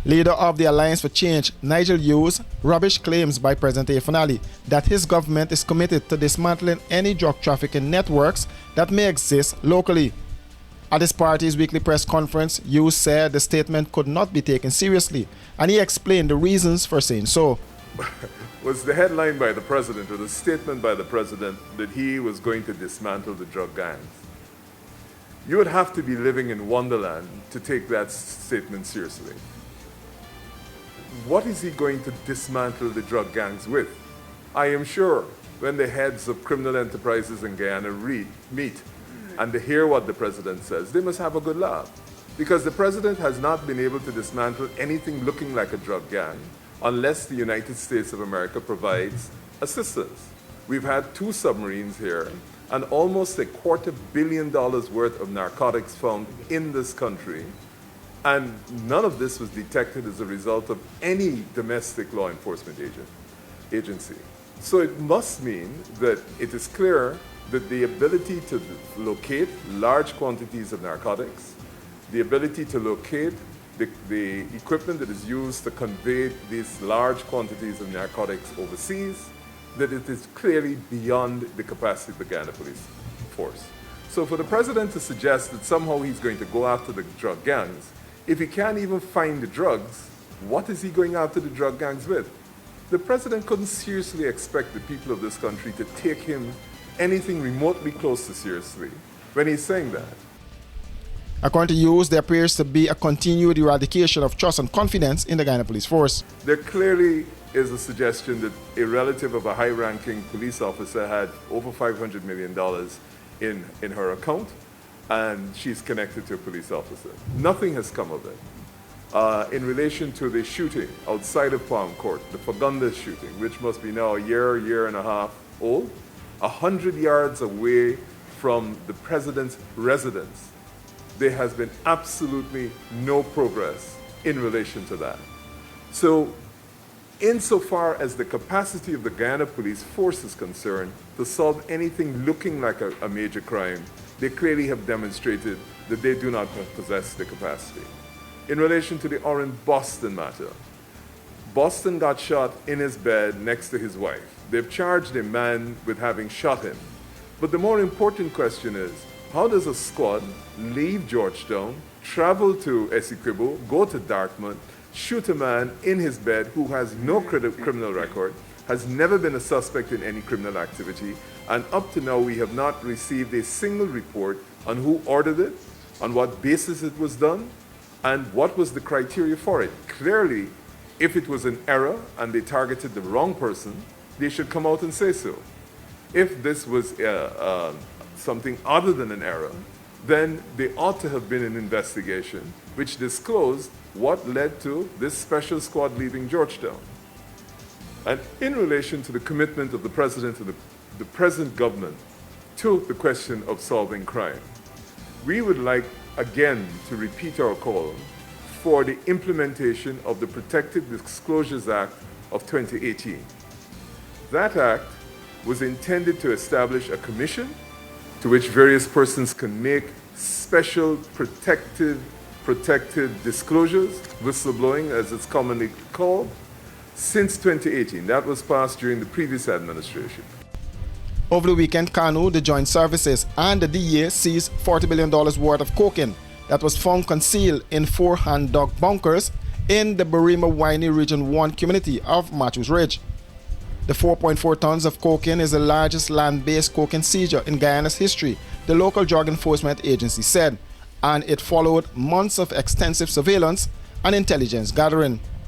Leader of the Alliance for Change, Nigel Hughes, rubbished claims by President Afanali that his government is committed to dismantling any drug trafficking networks that may exist locally. At his party's weekly press conference, Hughes said the statement could not be taken seriously, and he explained the reasons for saying so. Was the headline by the president or the statement by the president that he was going to dismantle the drug gangs? You would have to be living in Wonderland to take that statement seriously. What is he going to dismantle the drug gangs with? I am sure when the heads of criminal enterprises in Guyana meet and they hear what the president says, they must have a good laugh. Because the president has not been able to dismantle anything looking like a drug gang unless the United States of America provides assistance. We've had 2 submarines here and almost $250 million worth of narcotics found in this country. And none of this was detected as a result of any domestic law enforcement agency. So it must mean that it is clear that the ability to locate large quantities of narcotics, the ability to locate the equipment that is used to convey these large quantities of narcotics overseas, that it is clearly beyond the capacity of the Guyana police force. So for the president to suggest that somehow he's going to go after the drug gangs, if he can't even find the drugs, what is he going after the drug gangs with? The president couldn't seriously expect the people of this country to take him anything remotely close to seriously when he's saying that. According to Hughes, there appears to be a continued eradication of trust and confidence in the Guyana police force. There clearly is a suggestion that a relative of a high-ranking police officer had over $500 million in her account, and she's connected to a police officer. Nothing has come of it. In relation to the shooting outside of Palm Court, the Fagunda shooting, which must be now a year and a half old, 100 yards away from the president's residence, there has been absolutely no progress in relation to that. So, insofar as the capacity of the Guyana police force is concerned to solve anything looking like a major crime, they clearly have demonstrated that they do not possess the capacity. In relation to the Orrin Boston matter, Boston got shot in his bed next to his wife. They've charged a man with having shot him. But the more important question is, how does a squad leave Georgetown, travel to Essequibo, go to Dartmouth, shoot a man in his bed who has no criminal record, has never been a suspect in any criminal activity, and up to now we have not received a single report on who ordered it, on what basis it was done, and what was the criteria for it. Clearly, if it was an error and they targeted the wrong person, they should come out and say so. If this was something other than an error, then there ought to have been an investigation which disclosed what led to this special squad leaving Georgetown. And in relation to the commitment of the president and the present government to the question of solving crime, we would like again to repeat our call for the implementation of the Protective Disclosures Act of 2018. That act was intended to establish a commission to which various persons can make special protected disclosures, whistleblowing as it's commonly called, since 2018. That was passed during the previous administration. Over the weekend, CANU, the Joint Services, and the DEA seized $40 billion worth of cocaine that was found concealed in 4 hand-dug bunkers in the Barima Winey Region 1 community of Matthews Ridge. The 4.4 tons of cocaine is the largest land-based cocaine seizure in Guyana's history, the local drug enforcement agency said, and it followed months of extensive surveillance and intelligence gathering.